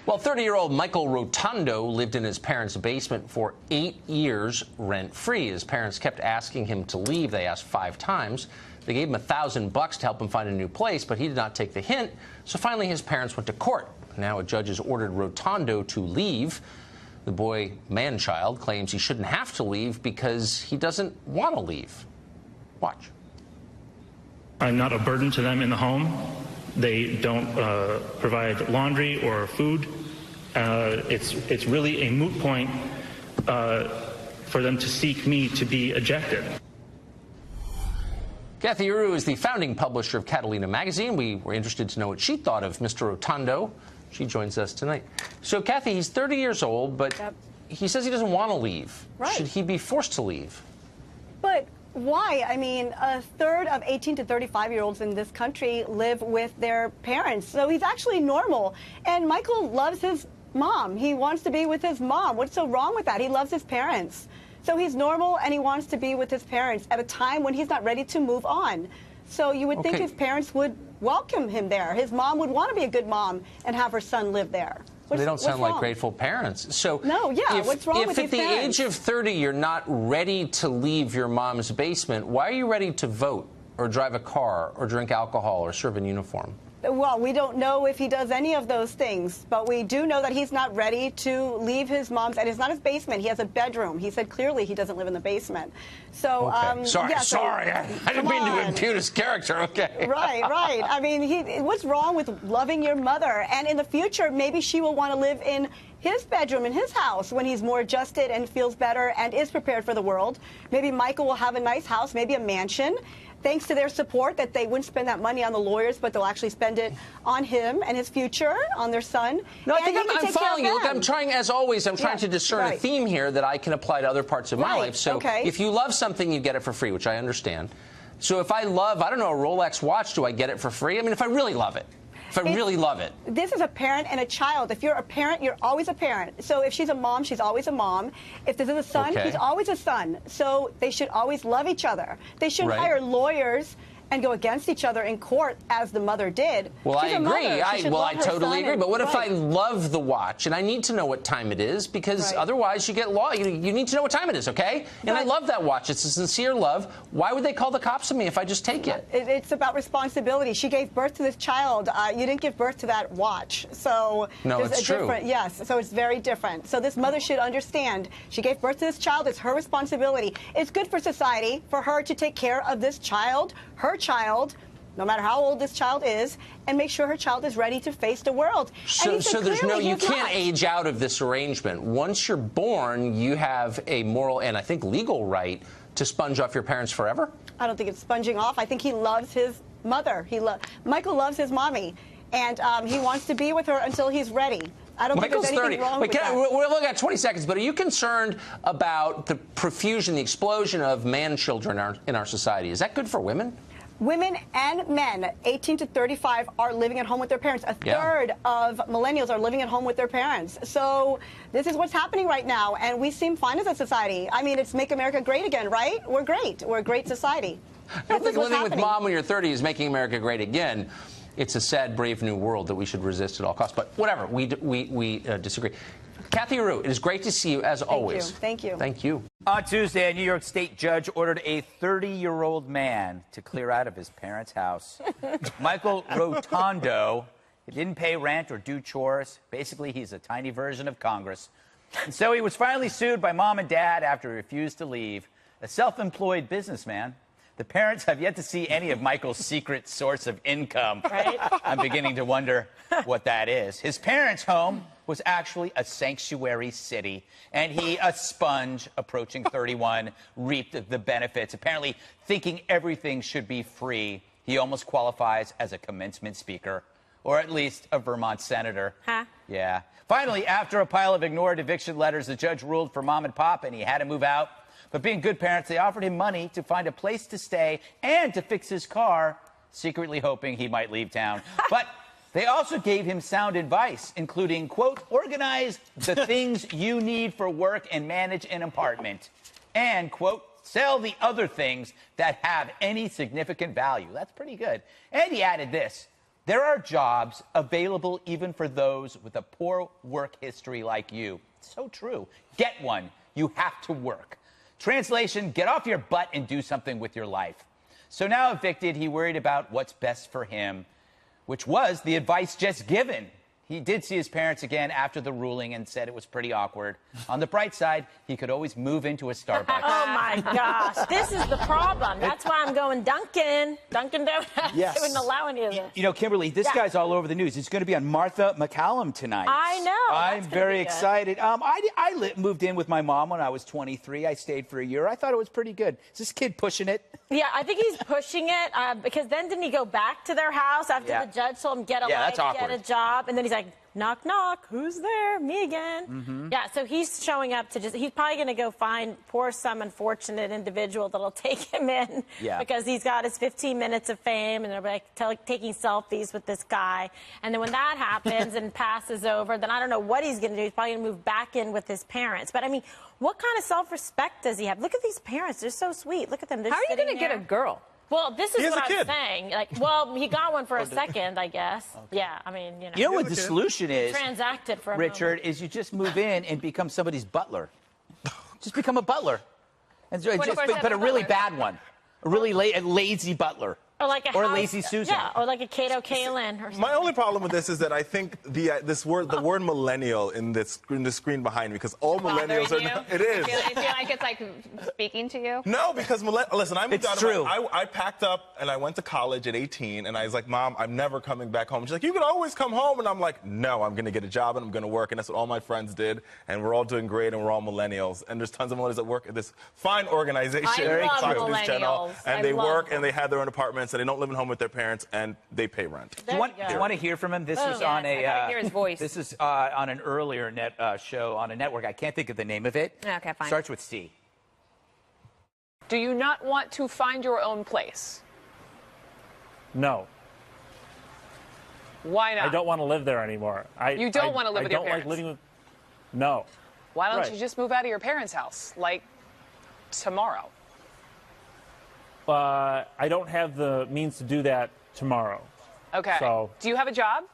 Well, 30-year-old Michael Rotundo lived in his parents' basement for 8 years rent-free. His parents kept asking him to leave. They asked 5 times. They gave him $1,000 to help him find a new place, but he did not take the hint. So finally, his parents went to court. Now a judge has ordered Rotundo to leave. The boy, man-child, claims he shouldn't have to leave because he doesn't want to leave. Watch. I'm not a burden to them in the home. They don't provide laundry or food. It's really a moot point for them to seek me to be ejected. Kathy Uru is the founding publisher of Catalina Magazine. We were interested to know what she thought of Mr. Rotundo. She joins us tonight. So, Kathy, he's 30 years old, but he says he doesn't want to leave. Right. Should he be forced to leave? But why? I mean, a third of 18 to 35-year-olds in this country live with their parents, so he's actually normal. And Michael loves his mom. He wants to be with his mom. What's so wrong with that? He loves his parents. So he's normal, and he wants to be with his parents at a time when he's not ready to move on. So you would think his parents would welcome him there. His mom would want to be a good mom and have her son live there. They don't sound like grateful parents. So no, yeah, what's wrong with these parents? If at the age of 30 you're not ready to leave your mom's basement, why are you ready to vote or drive a car or drink alcohol or serve in uniform? Well, we don't know if he does any of those things, but we do know that he's not ready to leave his mom's, and it's not his basement. He has a bedroom. He said clearly he doesn't live in the basement. So, sorry, yeah, sorry. I didn't mean to impugn his character, okay? Right. I mean, what's wrong with loving your mother? And in the future, maybe she will want to live in his bedroom in his house when he's more adjusted and feels better and is prepared for the world. Maybe Michael will have a nice house, maybe a mansion. Thanks to their support, that they wouldn't spend that money on the lawyers, but they'll actually spend it on him and his future, on their son. No, I think I'm following you. Look, I'm trying, as always, I'm trying to discern a theme here that I can apply to other parts of my life. So if you love something, you get it for free, which I understand. So if I love, I don't know, a Rolex watch, do I get it for free? I mean, if I really love it. If I really love it. This is a parent and a child. If you're a parent, you're always a parent. So if she's a mom, she's always a mom. If this is a son, he's always a son. So they should always love each other. They shouldn't hire lawyers and go against each other in court, as the mother did. Well, I agree. I totally agree. But what if I love the watch and I need to know what time it is, because otherwise you get law. You need to know what time it is, okay? And I love that watch. It's a sincere love. Why would they call the cops on me if I just take it? It's about responsibility. She gave birth to this child. You didn't give birth to that watch. So no, it's true. Yes, so it's very different. So this mother should understand. She gave birth to this child. It's her responsibility. It's good for society for her to take care of this child, her child, no matter how old this child is, and make sure her child is ready to face the world. So there's you can't age out of this arrangement. Once you're born, you have a moral and I think legal right to sponge off your parents forever? I don't think it's sponging off. I think he loves his mother. Michael loves his mommy, and he wants to be with her until he's ready. I don't think there's anything wrong with that. We're looking at 20 seconds, but are you concerned about the profusion, the explosion of man-children in our society? Is that good for women? Women and men, 18 to 35, are living at home with their parents. A third of millennials are living at home with their parents. So this is what's happening right now, and we seem fine as a society. I mean, it's Make America Great Again, right? We're great. We're a great society. I don't think living with mom when you're 30 is making America great again. It's a sad, brave new world that we should resist at all costs. But whatever, we disagree. Kathy Uru, it is great to see you, as always. Thank you. Thank you. On Tuesday, a New York State judge ordered a 30-year-old man to clear out of his parents' house. Michael Rotundo, he didn't pay rent or do chores. Basically, he's a tiny version of Congress. And so he was finally sued by mom and dad after he refused to leave. A self-employed businessman. The parents have yet to see any of Michael's secret source of income. Right? I'm beginning to wonder what that is. His parents' home was actually a sanctuary city, and he, a sponge approaching 31, reaped the benefits. Apparently, thinking everything should be free, he almost qualifies as a commencement speaker, or at least a Vermont senator. Huh? Yeah. Finally, after a pile of ignored eviction letters, the judge ruled for mom and pop, and he had to move out. But being good parents, they offered him money to find a place to stay and to fix his car, secretly hoping he might leave town. But they also gave him sound advice, including, quote, organize the things you need for work and manage an apartment. And, quote, sell the other things that have any significant value. That's pretty good. And he added this. There are jobs available even for those with a poor work history like you. So true. Get one. You have to work. Translation, get off your butt and do something with your life. So now evicted, he worried about what's best for him, which was the advice just given. He did see his parents again after the ruling and said it was pretty awkward. On the bright side, he could always move into a Starbucks. Oh, my gosh. This is the problem. That's why I'm going Dunkin'. Dunkin' Donuts. Yes. They wouldn't allow any of this. You know, Kimberly, this guy's all over the news. It's going to be on Martha McCallum tonight. I know. I'm That's gonna very be good. excited. Moved in with my mom when I was 23. I stayed for a year. I thought it was pretty good. Is this kid pushing it? Yeah, I think he's pushing it because then didn't he go back to their house after Yeah. the judge told him get a Yeah, life, that's get a awkward. job, and then he's like, knock, knock, who's there? Me again. Mm-hmm. Yeah, so he's showing up to he's probably going to go find some unfortunate individual that'll take him in because he's got his 15 minutes of fame and they're like taking selfies with this guy. And then when that happens and passes over, then I don't know what he's going to do. He's probably going to move back in with his parents. But I mean, what kind of self-respect does he have? Look at these parents. They're so sweet. Look at them. They're How are you going going to get a girl? Well, this is He has what a I'm kid. saying. Like, well, he got one for a second, I guess. Okay. Yeah, I mean, you know. You know what the solution is, Transacted for a Richard, moment. is you just move in and become somebody's butler. Just become a butler. And so but a really bad one. A really lazy butler. Or like a Lazy Susan. Yeah, or like a Kato Kalin or something. My only problem with this is that I think the word millennial in the screen behind me, because all millennials are not, it is. You feel like it's like speaking to you? No, because listen, I moved It's out true. of I packed up and I went to college at 18, and I was like, Mom, I'm never coming back home. She's like, you can always come home, and I'm like, no, I'm gonna get a job and I'm gonna work, and that's what all my friends did, and we're all doing great, and we're all millennials, and there's tons of millennials that work at this fine organization, I love Fox News Channel, millennials. and I they love work them. and they have their own apartments and they don't live at home with their parents and they pay rent. Do you want to hear from him? This was yes, on I gotta hear his voice. This is on an earlier show on a network. I can't think of the name of it. Okay, fine. Starts with C. Do you not want to find your own place? No, Why not? I don't want to live there anymore. You don't want to live with your I don't parents? like living with. No. Why don't Right. you just move out of your parents' house, like tomorrow? I don't have the means to do that tomorrow. Okay. So- Do you have a job?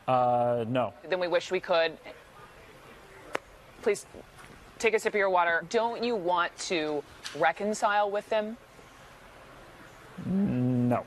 No. Then we wish we could. Please take a sip of your water. Don't you want to reconcile with them? No.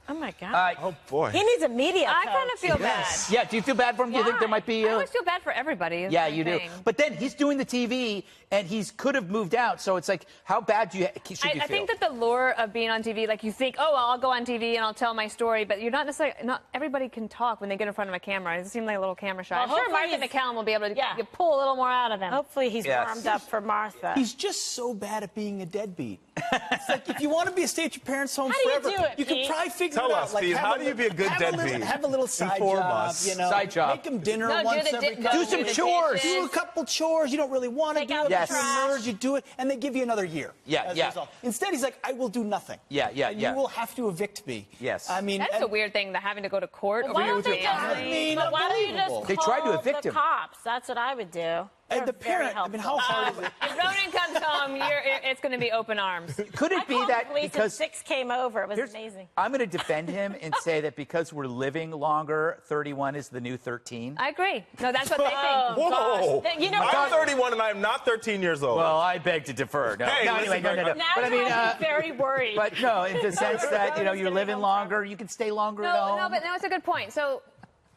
Oh, my God. Oh, boy. He needs a media I coach. kind of feel bad. Yeah, do you feel bad for him? Do you think there might be? I always feel bad for everybody. Yeah, you do. But then he's doing the TV, and he could have moved out. So it's like, how bad should you feel? I think that the lure of being on TV, like you think, oh, well, I'll go on TV and I'll tell my story, but you're not necessarily, not everybody can talk when they get in front of a camera. It seems like a little camera shy. Well, I'm sure hopefully Martha he's- McCallum will be able to Yeah. pull a little more out of him. Hopefully he's Yes. warmed up for Martha. He's just so bad at being a deadbeat. It's like, if you want to stay at your parents' home How do you forever, do it, you can Pete? probably figure Tell it out. us, Pete, how do you be a good deadbeat? Have a little side Inform job, us. you know. Side job. Make them dinner No, do once the every di- couple Do some weeks. chores. Do a couple chores you don't really want to Take do. out If the you're trash. a nerd, you do it, and they give you another year. Yeah, as a yeah. result. Instead, he's like, I will do nothing. Yeah, yeah, And yeah. You will have to evict me. Yes. I mean, That's a weird thing, having to go to court over Why your don't they just, family. mean, but why don't you just unbelievable. They tried to call evict the him. cops? That's what I would do. And They're the very parent, I mean, how helpful. hard is it? If Ronan comes home, it's going to be open arms. Could I it be called the that police and because 6 came over. It was Here's- amazing. I'm going to defend him and say that because we're living longer, 31 is the new 13. I agree. No, that's what they think. Whoa. Gosh. You know, I'm 31 and I'm not 13 years old. Well, I beg to defer. No, Hey, no, listen, anyway, no. Now But I mean, I'm very worried. but no, in the sense that you're living longer, you can stay longer at home. No, but no, it's a good point. So,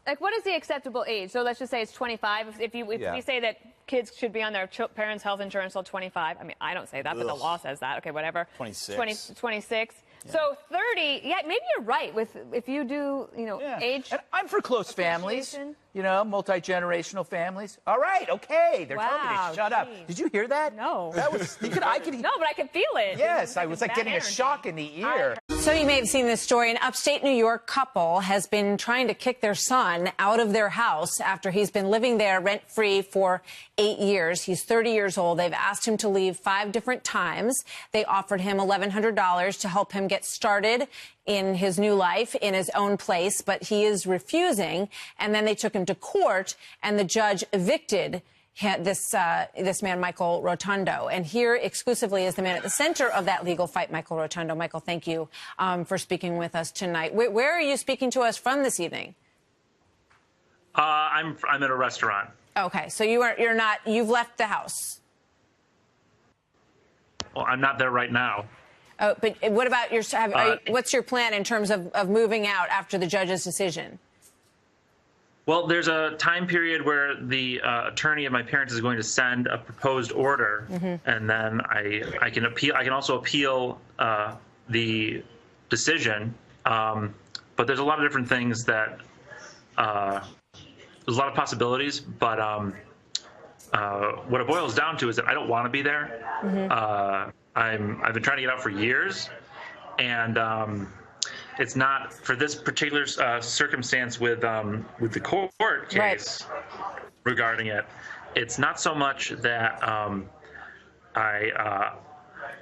like, what is the acceptable age? So let's just say it's 25. If Yeah. we say that kids should be on their parents' health insurance till 25, I mean, I don't say that, but the Ugh. law says that. Okay, whatever. 26. 26. So 30. Yeah, maybe you're right. If you do, Yeah. age. And I'm for close families, Appreciation. multi-generational families. All right, okay. They're telling me Wow, to shut up. geez. Did you hear that? No. That was, I could No, but I could feel it. Yes, I was like bad getting a energy. shock in the ear. So you may have seen this story. An upstate New York couple has been trying to kick their son out of their house after he's been living there rent-free for 8 years. He's 30 years old. They've asked him to leave 5 different times. They offered him $1,100 to help him get started in his new life in his own place, but he is refusing. And then they took him to court, and the judge evicted this man, Michael Rotundo. And here exclusively is the man at the center of that legal fight, Michael Rotundo. Michael, thank you for speaking with us tonight. Where are you speaking to us from this evening? I'm at a restaurant. Okay, so you've left the house. Well, I'm not there right now. Oh, but what about what's your plan in terms of moving out after the judge's decision? Well, there's a time period where the attorney of my parents is going to send a proposed order, and then I can appeal. I can also appeal the decision. But there's a lot of different things that there's a lot of possibilities. But what it boils down to is that I don't want to be there. I've been trying to get out for years, and it's not for this particular circumstance with the court case regarding it. It's not so much that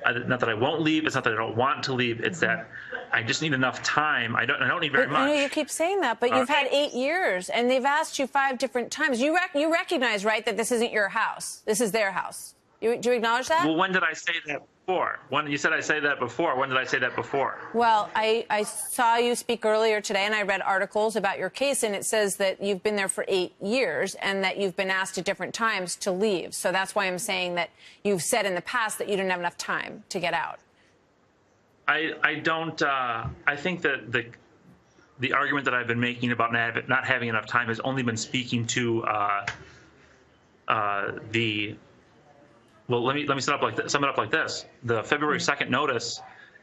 not that I won't leave. It's not that I don't want to leave. It's that I just need enough time. I don't need very much. I know you keep saying that, but you've had 8 years, and they've asked you 5 different times. You recognize, right, that this isn't your house. This is their house. Do you acknowledge that? Well, when did I say that before? When you said I say that before? When did I say that before? Well, I saw you speak earlier today, and I read articles about your case, and it says that you've been there for 8 years and that you've been asked at different times to leave. So that's why I'm saying that you've said in the past that you didn't have enough time to get out. I don't. I think that the argument that I've been making about not having enough time has only been speaking to the. Well, let me sum it up like this. The February 2nd notice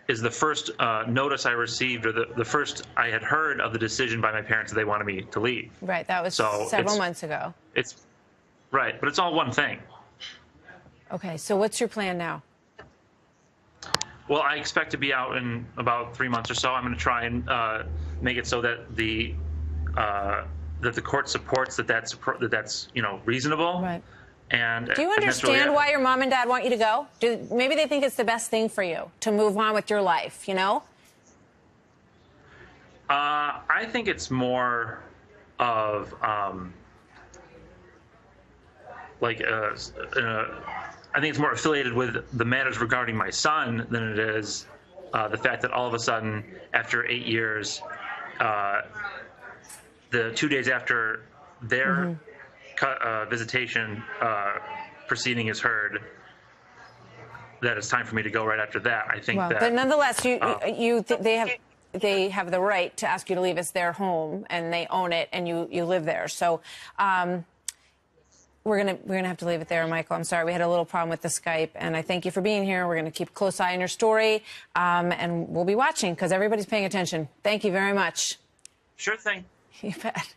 is the first notice I received, or the first I had heard of the decision by my parents that they wanted me to leave. Right, that was several months ago. It's right, but it's all one thing. Okay, so what's your plan now? Well, I expect to be out in about 3 months or so. I'm going to try and make it so that the court supports that's reasonable. Right. And do you understand why your mom and dad want you to go? Maybe they think it's the best thing for you to move on with your life, you know? I think it's more of I think it's more affiliated with the matters regarding my son than it is the fact that all of a sudden, after 8 years, the 2 days after their visitation proceeding is heard, that it's time for me to go right after that. I think that. But nonetheless, they have the right to ask you to leave. It's their home, and they own it, and you live there. So we're gonna have to leave it there, Michael. I'm sorry, we had a little problem with the Skype, and I thank you for being here. We're gonna keep a close eye on your story, and we'll be watching because everybody's paying attention. Thank you very much. Sure thing. You bet.